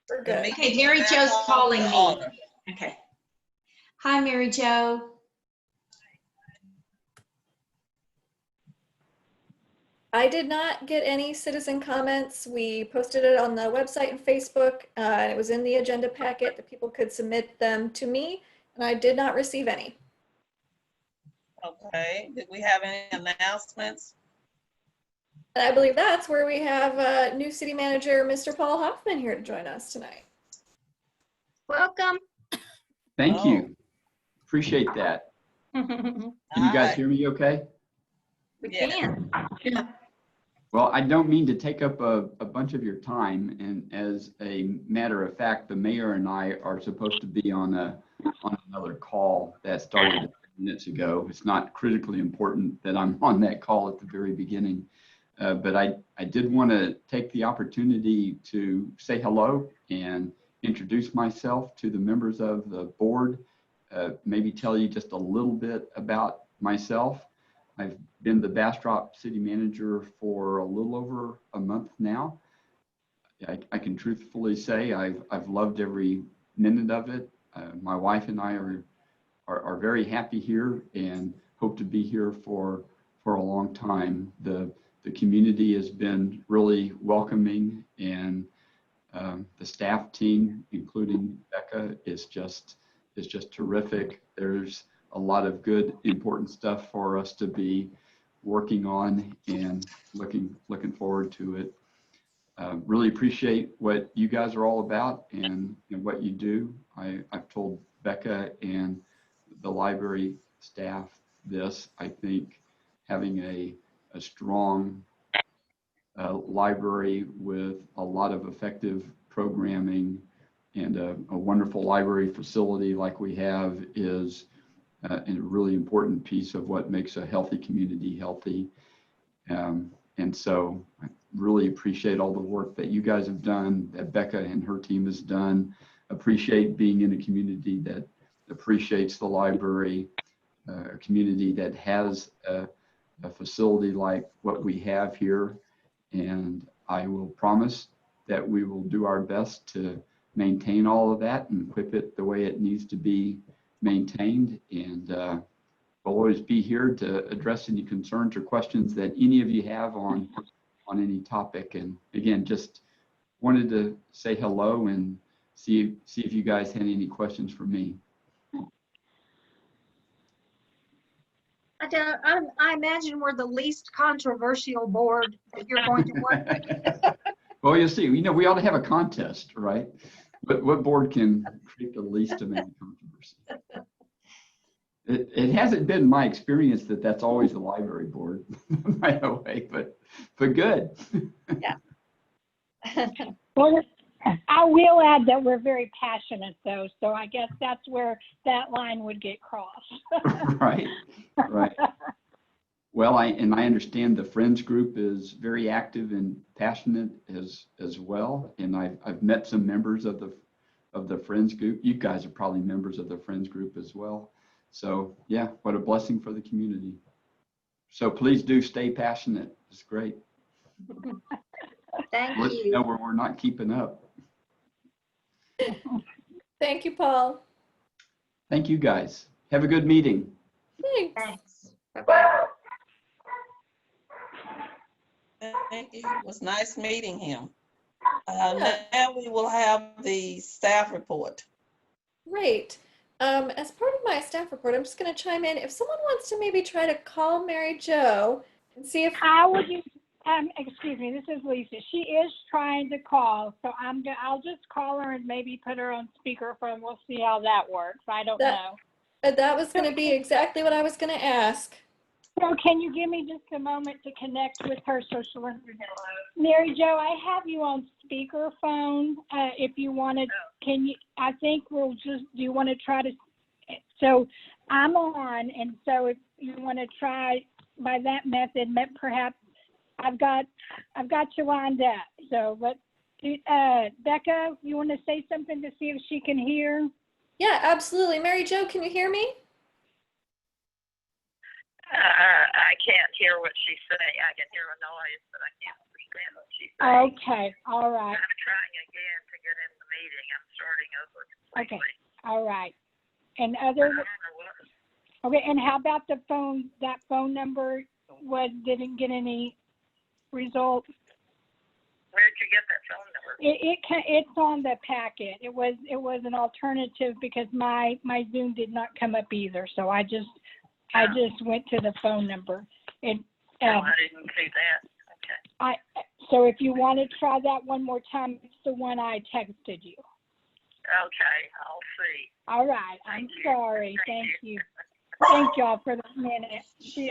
We're good. Okay, Mary Jo's calling me. Okay. Hi, Mary Jo. I did not get any citizen comments. We posted it on the website and Facebook. It was in the agenda packet that people could submit them to me, and I did not receive any. Okay, did we have any announcements? And I believe that's where we have new city manager, Mr. Paul Hoffman, here to join us tonight. Welcome. Thank you. Appreciate that. Can you guys hear me okay? We can. Yeah. Well, I don't mean to take up a bunch of your time, and as a matter of fact, the mayor and I are supposed to be on another call that started a few minutes ago. It's not critically important that I'm on that call at the very beginning, but I did want to take the opportunity to say hello and introduce myself to the members of the board, maybe tell you just a little bit about myself. I've been the Bastrop city manager for a little over a month now. I can truthfully say I've loved every minute of it. My wife and I are very happy here and hope to be here for a long time. The community has been really welcoming, and the staff team, including Becca, is just terrific. There's a lot of good, important stuff for us to be working on, and looking forward to it. Really appreciate what you guys are all about and what you do. I've told Becca and the library staff this. I think having a strong library with a lot of effective programming and a wonderful library facility like we have is a really important piece of what makes a healthy community healthy. And so I really appreciate all the work that you guys have done, that Becca and her team has done. Appreciate being in a community that appreciates the library, a community that has a facility like what we have here. And I will promise that we will do our best to maintain all of that and equip it the way it needs to be maintained. And we'll always be here to address any concerns or questions that any of you have on any topic. And again, just wanted to say hello and see if you guys had any questions for me. I imagine we're the least controversial board that you're going to work with. Well, you'll see. We ought to have a contest, right? But what board can create the least amount of controversy? It hasn't been my experience that that's always the library board, by the way, but good. Yeah. Well, I will add that we're very passionate, though, so I guess that's where that line would get crossed. Right. Well, I understand the Friends group is very active and passionate as well, and I've met some members of the Friends group. You guys are probably members of the Friends group as well. So yeah, what a blessing for the community. So please do stay passionate. It's great. Thank Let you. you know where we're not keeping up. Thank you, Paul. Thank you guys. Have a good meeting. Thanks. Thanks. Bye-bye. Thank you. It was nice meeting him. Now we will have the staff report. Great. As part of my staff report, I'm just going to chime in. If someone wants to maybe try to call Mary Jo and see if How would you, excuse me, this is Lisa. She is trying to call, so I'll just call her and maybe put her on speakerphone. We'll see how that works. I don't know. that was going to be exactly what I was going to ask. So can you give me just a moment to connect with her so she'll understand? Mary Jo, I have you on speakerphone. If you want to, can you, I think we'll just, do you want to try to, so I'm on, and so if you want to try by that method, perhaps I've got you lined up. So let's, Becca, you want to say something to see if she can hear? Yeah, absolutely. Mary Jo, can you hear me? I can't hear what she's saying. I can hear a noise, but I can't understand what she's saying. Okay, all right, I'm trying again to get in the meeting. I'm starting over completely. all right. And I other, don't know what, okay, and how about the phone, that phone number didn't get any results? where'd you get that phone number? It's on the packet. It was an alternative because my Zoom did not come up either. So I just went to the phone number. It, No, I didn't see that. Okay. so if you want to try that one more time, it's the one I texted you. Okay, I'll see. All right. I'm Thank you. sorry. Thank Thank you. Thank y'all for the minute.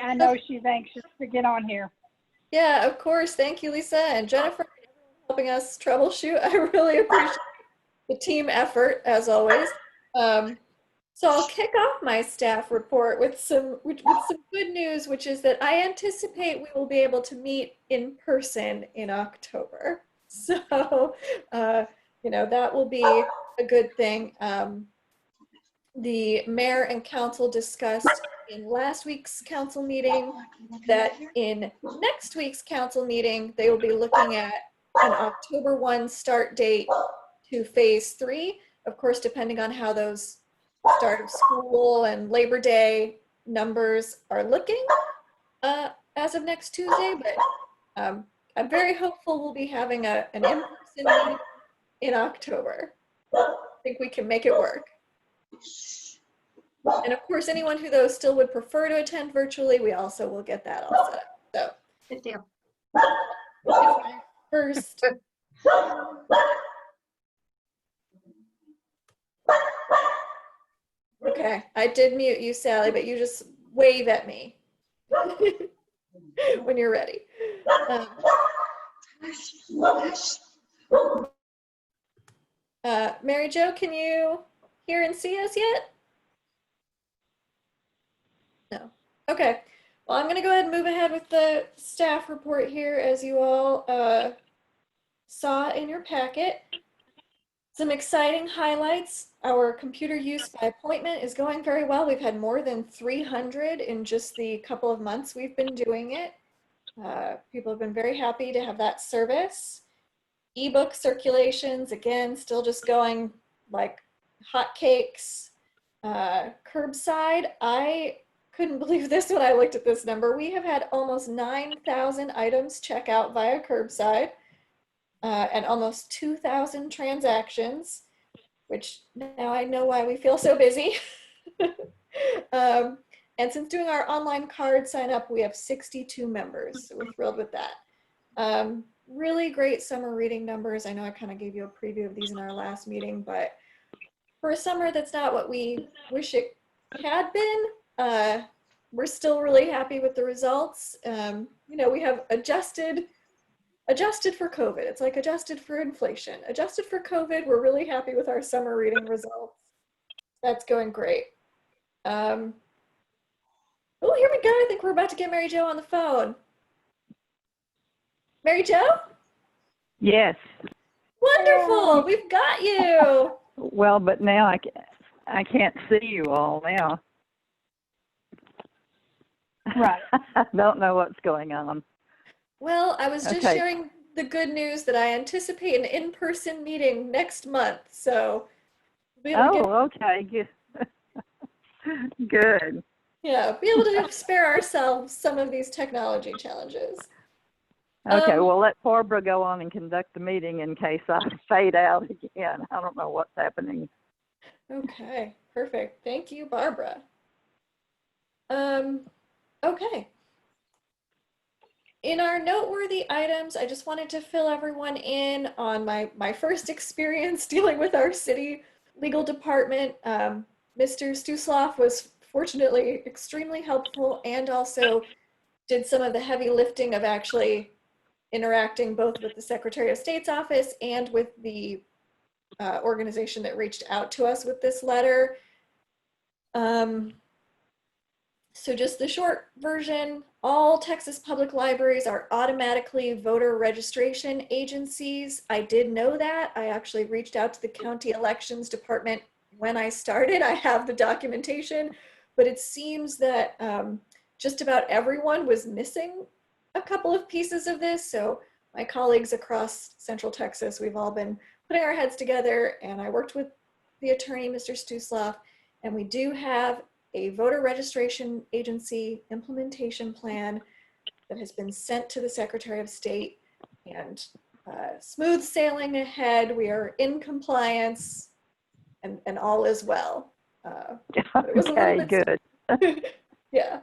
I know she's anxious to get on here. Yeah, of course. Thank you, Lisa and Jennifer, for helping us troubleshoot. I really appreciate the team effort, as always. So I'll kick off my staff report with some good news, which is that I anticipate we will be able to meet in person in October. So, that will be a good thing. The mayor and council discussed in last week's council meeting that in next week's council meeting, they will be looking at an October 1 start date to phase 3. Of course, depending on how those start of school and Labor Day numbers are looking as of next Tuesday, but I'm very hopeful we'll be having an in-person meeting in October. I think we can make it work. And of course, anyone who though still would prefer to attend virtually, we also will get that all set up. So Good deal. first. Okay, I did mute you, Sally, but you just wave at me when you're ready. Mary Jo, can you hear and see us yet? No. Okay. Well, I'm going to go ahead and move ahead with the staff report here, as you all saw in your packet. Some exciting highlights. Our computer use by appointment is going very well. We've had more than 300 in just the couple of months we've been doing it. People have been very happy to have that service. Ebook circulations, again, still just going like hotcakes. Curbside, I couldn't believe this when I looked at this number. We have had almost 9,000 items check out via curbside. And almost 2,000 transactions, which now I know why we feel so busy. And since doing our online card sign up, we have 62 members. So we're thrilled with that. Really great summer reading numbers. I know I kind of gave you a preview of these in our last meeting, but for a summer that's not what we wish it had been, we're still really happy with the results. We have adjusted for COVID. It's like adjusted for inflation. Adjusted for COVID, we're really happy with our summer reading results. That's going great. Oh, here we go. I think we're about to get Mary Jo on the phone. Mary Jo? Yes. Wonderful. We've got you. Well, but now I can't see you all now. Right. I don't know what's going on. Well, I was just Okay. sharing the good news that I anticipate an in-person meeting next month. So we'll be able to Okay. Good. Good. be able to spare ourselves some of these technology challenges. Okay. Well, let Barbara go on and conduct the meeting in case I fade out again. I don't know what's happening. Okay, perfect. Thank you, Barbara. Okay. In our noteworthy items, I just wanted to fill everyone in on my first experience dealing with our city legal department. Mr. Stuslav was fortunately extremely helpful and also did some of the heavy lifting of actually interacting both with the Secretary of State's office and with the organization that reached out to us with this letter. So just the short version, all Texas public libraries are automatically voter registration agencies. I did know that. I actually reached out to the county elections department when I started. I have the documentation, but it seems that just about everyone was missing a couple of pieces of this. So my colleagues across Central Texas, we've all been putting our heads together, and I worked with the attorney, Mr. Stuslav, and we do have a voter registration agency implementation plan that has been sent to the Secretary of State, and smooth sailing ahead. We are in compliance, and all is well. But it was a little Okay, bit good. yeah.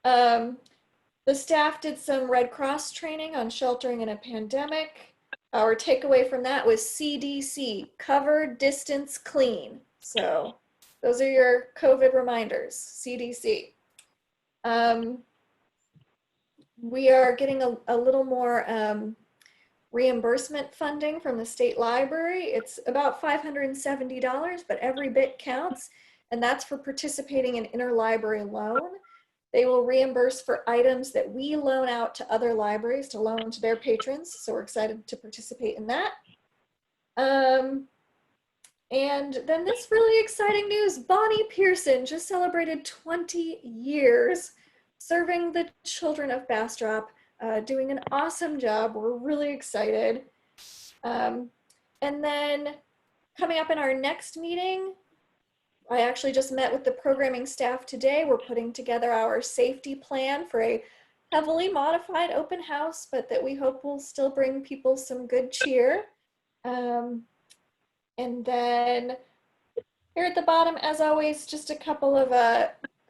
The staff did some Red Cross training on sheltering in a pandemic. Our takeaway from that was CDC, cover, distance, clean. So those are your COVID reminders, CDC. We are getting a little more reimbursement funding from the state library. It's about $570, but every bit counts. And that's for participating in interlibrary loan. They will reimburse for items that we loan out to other libraries to loan to their patrons. So we're excited to participate in that. And then this really exciting news, Bonnie Pearson just celebrated 20 years serving the children of Bastrop, doing an awesome job. We're really excited. And then coming up in our next meeting, I actually just met with the programming staff today. We're putting together our safety plan for a heavily modified open house, but that we hope will still bring people some good cheer. And then here at the bottom, as always, just a couple of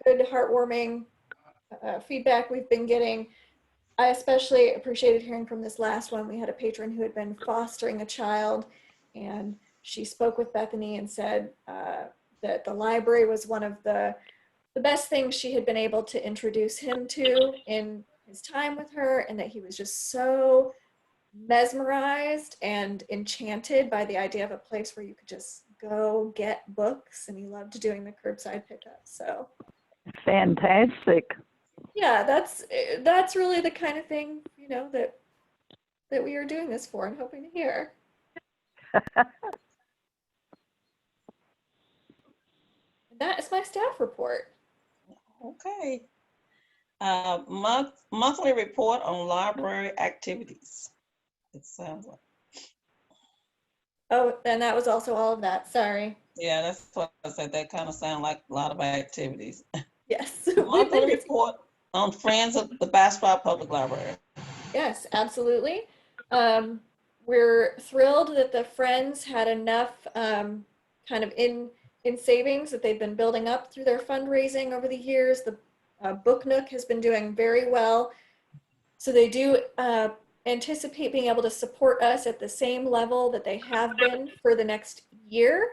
good, heartwarming feedback we've been getting. I especially appreciated hearing from this last one. We had a patron who had been fostering a child, and she spoke with Bethany and said that the library was one of the best things she had been able to introduce him to in his time with her, and that he was just so mesmerized and enchanted by the idea of a place where you could just go get books, and he loved doing the curbside pickup. So Fantastic. yeah, that's really the kind of thing, you know, that we are doing this for and hoping to hear. And that is my staff report. Okay. Monthly report on library activities. It sounds like, Oh, and that was also all of that. Sorry. yeah, that's what I said. That kind of sound like a lot of activities. Yes. We've been Monthly busy. report on Friends of the Bastrop Public Library. Yes, absolutely. We're thrilled that the Friends had enough kind of in savings that they've been building up through their fundraising over the years. The Book Nook has been doing very well. So they do anticipate being able to support us at the same level that they have been for the next year,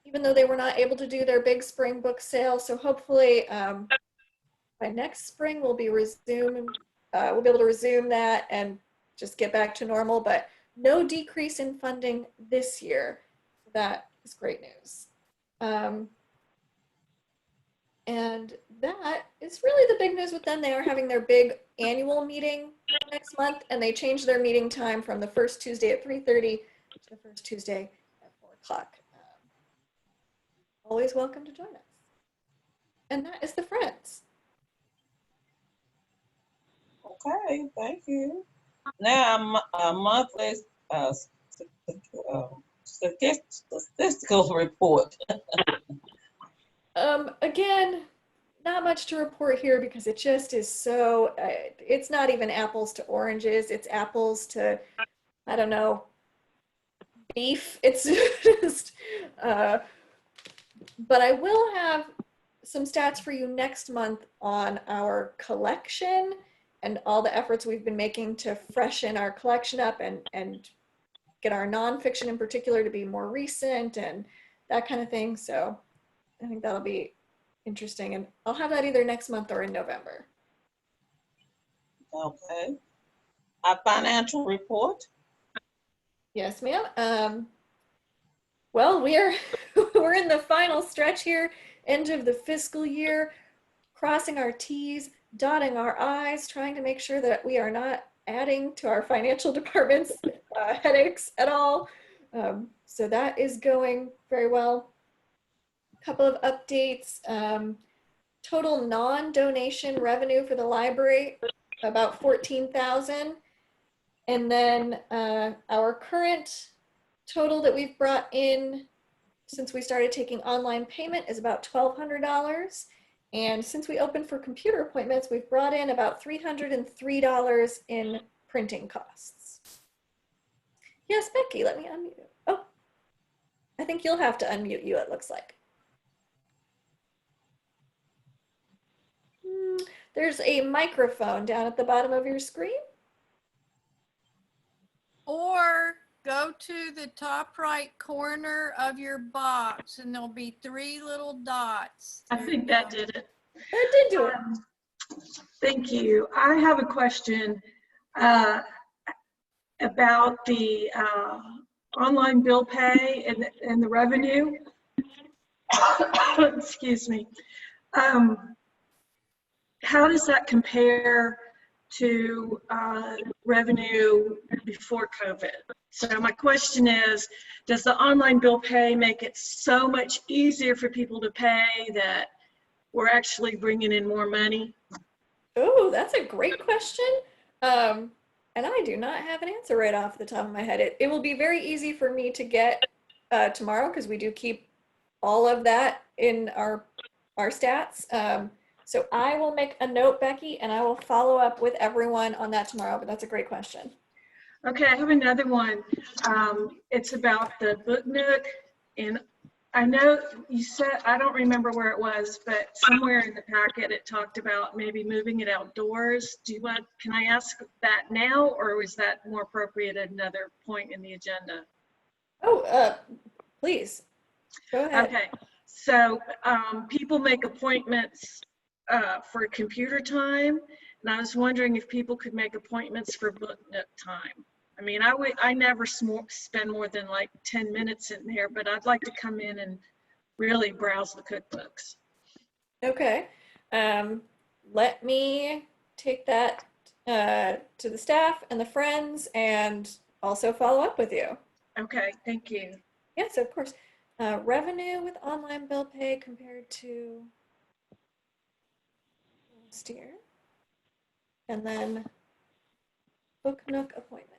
even though they were not able to do their big spring book sale. So hopefully by next spring we'll be able to resume that and just get back to normal, but no decrease in funding this year. That is great news. And that is really the big news with them. They are having their big annual meeting next month, and they changed their meeting time from the first Tuesday at 3:30 to the first Tuesday at 4 o'clock. Always welcome to join us. And that is the Friends. Okay, thank you. Now, monthly statistical report. Again, not much to report here because it just is so, it's not even apples to oranges. It's apples to, I don't know, beef. It's just, but I will have some stats for you next month on our collection and all the efforts we've been making to freshen our collection up and get our nonfiction in particular to be more recent and that kind of thing. So I think that'll be interesting. And I'll have that either next month or in November. Okay. Our financial report. Yes, ma'am. Well, we're in the final stretch here, end of the fiscal year, crossing our T's, dotting our I's, trying to make sure that we are not adding to our financial department's headaches at all. So that is going very well. A couple of updates. Total non-donation revenue for the library, about $14,000. And then our current total that we've brought in since we started taking online payment is about $1,200. And since we opened for computer appointments, we've brought in about $303 in printing costs. Yes, Becky, let me unmute you. Oh, I think you'll have to unmute you, it looks like. There's a microphone down at the bottom of your screen. Or go to the top right corner of your box and there'll be 3 little dots. I There think you that go. did it. That did do it. Thank you. I have a question about the online bill pay and the revenue. Excuse me. How does that compare to revenue before COVID? So my question is, does the online bill pay make it so much easier for people to pay that we're actually bringing in more money? Oh, that's a great question. And I do not have an answer right off the top of my head. It will be very easy for me to get tomorrow because we do keep all of that in our stats. So I will make a note, Becky, and I will follow up with everyone on that tomorrow, but that's a great question. Okay, I have another one. It's about the Book Nook, and I know you said, I don't remember where it was, but somewhere in the packet it talked about maybe moving it outdoors. Can I ask that now, or is that more appropriate at another point in the agenda? Oh, please, go ahead. Okay, so people make appointments for computer time, and I was wondering if people could make appointments for Book Nook time. I mean, I never spend more than like 10 minutes in there, but I'd like to come in and really browse the cookbooks. Okay. Let me take that to the staff and the friends and also follow up with you. Okay, thank you. Yes, of course. Revenue with online bill pay compared to last year. And then Book Nook appointments.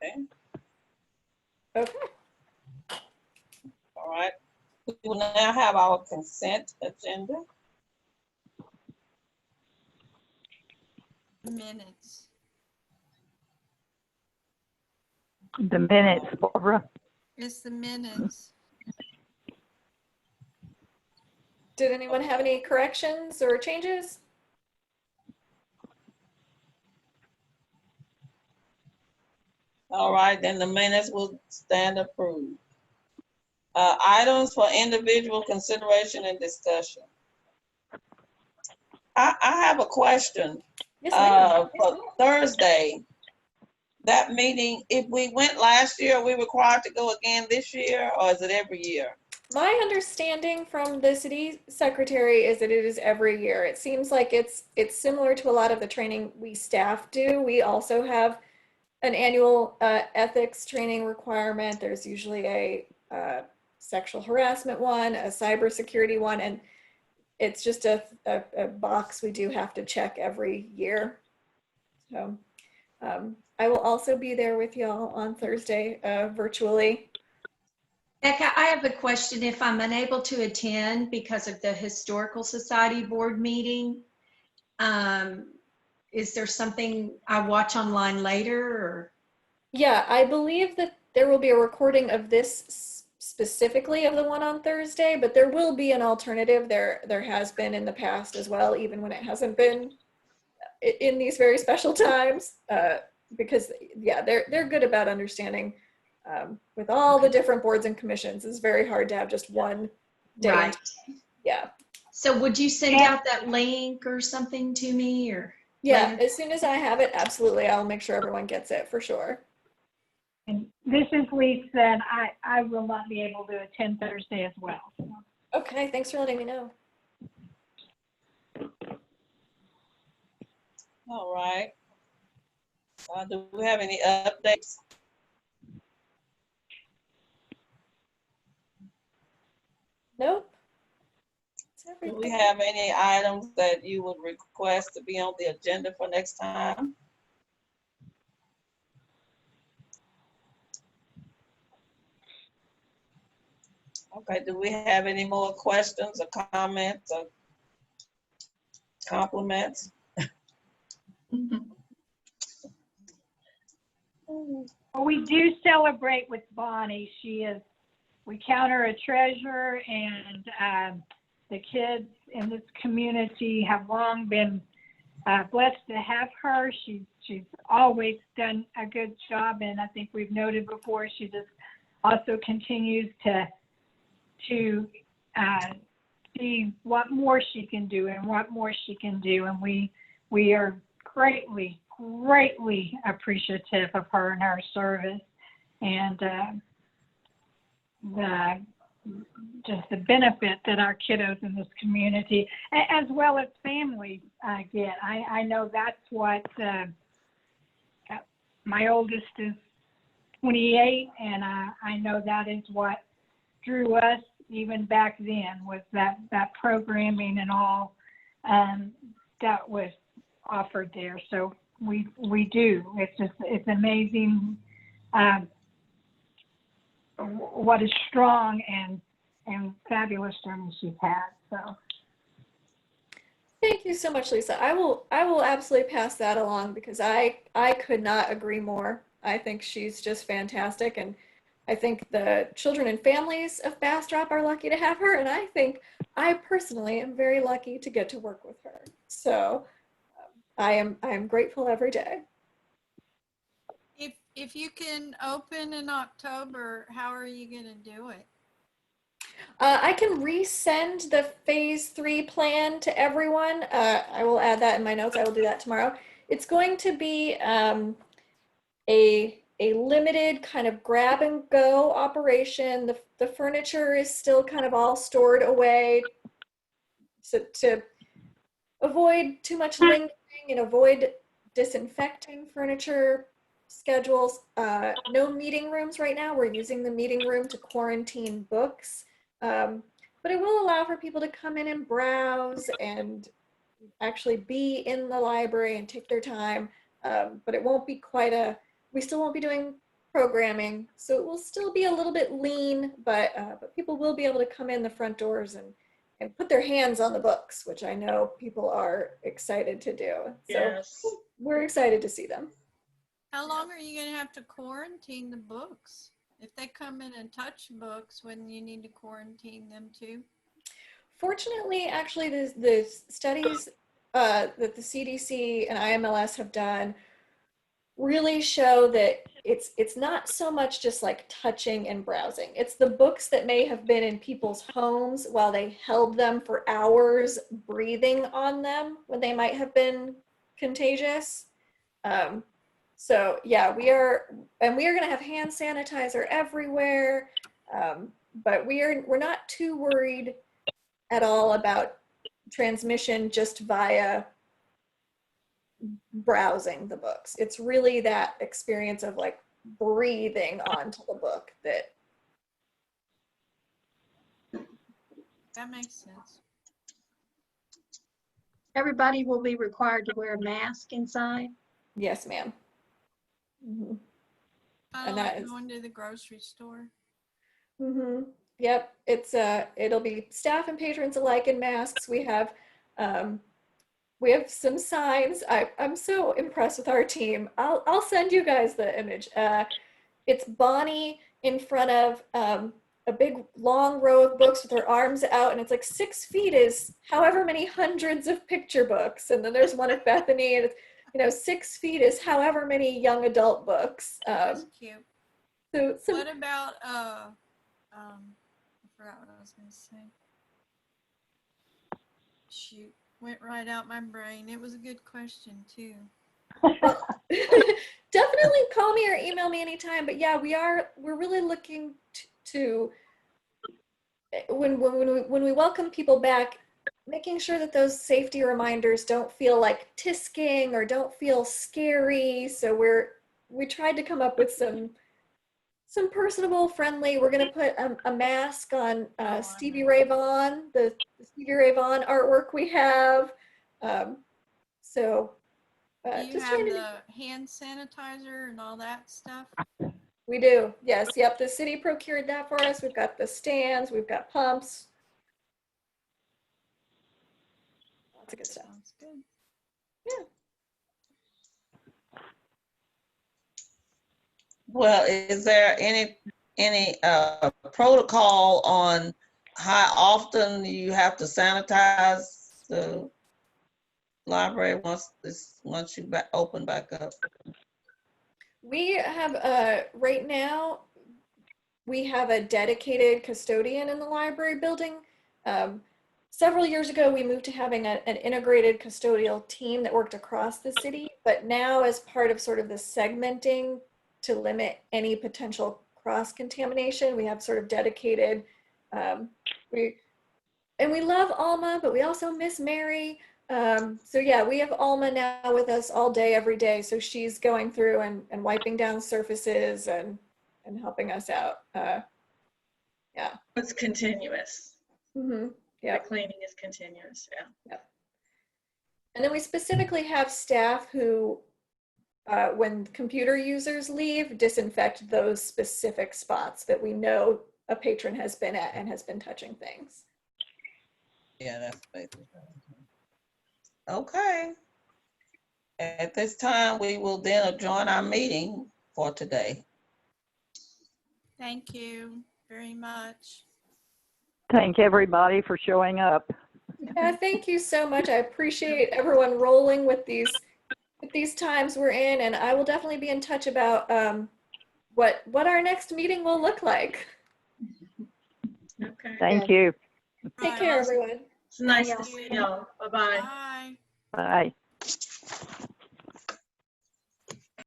Okay. Okay. All right. We will now have our consent agenda. Minutes. The minutes, Barbara. It's the minutes. Did anyone have any corrections or changes? All right, then the minutes will stand approved. Items for individual consideration and discussion. I have a question. Yes, ma'am. For Thursday, that meeting, if we went last year, are we required to go again this year, or is it every year? My understanding from the city secretary is that it is every year. It seems like it's similar to a lot of the training we staff do. We also have an annual ethics training requirement. There's usually a sexual harassment one, a cybersecurity one, and it's just a box we do have to check every year. So I will also be there with y'all on Thursday virtually. Becca, I have a question. If I'm unable to attend because of the Historical Society board meeting, is there something I watch online later? Or? Yeah, I believe that there will be a recording of this specifically of the one on Thursday, but there will be an alternative. There has been in the past as well, even when it hasn't been in these very special times, because yeah, they're good about understanding with all the different boards and commissions. It's very hard to have just one day. Right. Yeah. So would you send out that link or something to me, or? Yeah, later? as soon as I have it, absolutely. I'll make sure everyone gets it for sure. And this is Lisa, and I will not be able to attend Thursday as well. Okay, thanks for letting me know. All right. Do we have any updates? Nope. That's Do we everything. have any items that you would request to be on the agenda for next time? Okay, do we have any more questions or comments or compliments? Well, we do celebrate with Bonnie. We count her a treasure, and the kids in this community have long been blessed to have her. She's always done a good job, and I think we've noted before, she just also continues to see what more she can do and what more she can do, and we are greatly appreciative of her and her service, and just the benefit that our kiddos in this community, as well as families, get. I know that's what my oldest is 28, and I know that is what drew us even back then, was that programming and all that was offered there. So we do. It's amazing what a strong and fabulous journey she's had. So Thank you so much, Lisa. I will absolutely pass that along because I could not agree more. I think she's just fantastic, and I think the children and families of Bastrop are lucky to have her, and I think I personally am very lucky to get to work with her. So I am grateful every day. If you can open in October, how are you gonna do it? I can resend the phase 3 plan to everyone. I will add that in my notes. I will do that tomorrow. It's going to be a limited kind of grab and go operation. The furniture is still kind of all stored away so to avoid too much lingering and avoid disinfecting furniture schedules. No meeting rooms right now. We're using the meeting room to quarantine books. But it will allow for people to come in and browse and actually be in the library and take their time. But it won't be we still won't be doing programming. So it will still be a little bit lean, but people will be able to come in the front doors and put their hands on the books, which I know people are excited to do. So we're excited to see them. How long are you gonna have to quarantine the books? If they come in and touch books, wouldn't you need to quarantine them too? Fortunately, actually, the studies that the CDC and IMLS have done really show that it's not so much just like touching and browsing. It's the books that may have been in people's homes while they held them for hours, breathing on them when they might have been contagious. So yeah, we are going to have hand sanitizer everywhere, but we're not too worried at all about transmission just via browsing the books. It's really that experience of like breathing onto the book that. That makes sense. Everybody will be required to wear a mask inside. Yes, ma'am. Mm-hmm. Kind of And like that is going to the grocery store. Mm-hmm. Yep. It'll be staff and patrons alike in masks. We have some signs. I'm so impressed with our team. I'll send you guys the image. It's Bonnie in front of a big long row of books with her arms out, and it's like 6 feet is however many hundreds of picture books. And then there's one of Bethany, and it's 6 feet is however many young adult books. That's cute. So What about I forgot what I was gonna say. Shoot, went right out my brain. It was a good question too. Definitely call me or email me anytime. But yeah, we're really looking to when we welcome people back, making sure that those safety reminders don't feel like tisking or don't feel scary. So we tried to come up with some some personable, friendly. We're gonna put a mask on Stevie Ray Vaughan, the Stevie Ray Vaughan artwork we have. So Do you just have trying to. the hand sanitizer and all that stuff? We do, yes, yep. The city procured that for us. We've got the stands, we've got pumps. Lots of good stuff. Sounds good. Yeah. Well, is there any protocol on how often you have to sanitize the library once you open back up? We have, right now, we have a dedicated custodian in the library building. Several years ago, we moved to having an integrated custodial team that worked across the city, but now as part of sort of the segmenting to limit any potential cross-contamination, we have sort of dedicated, we love Alma, but we also miss Mary. So yeah, we have Alma now with us all day, every day. So she's going through and wiping down surfaces and helping us out. Yeah. It's continuous. Mm-hmm. Yeah. The cleaning is continuous, yeah. Yep. And then we specifically have staff who, when computer users leave, disinfect those specific spots that we know a patron has been at and has been touching things. Yeah, that's basically. Okay. At this time, we will then adjourn our meeting for today. Thank you very much. Thank everybody for showing up. Yeah, thank you so much. I appreciate everyone rolling with these times we're in, and I will definitely be in touch about what our next meeting will look like. Okay. Thank you. Take care, everyone. It's nice to Thank see you. y'all. Bye-bye. Bye. Bye.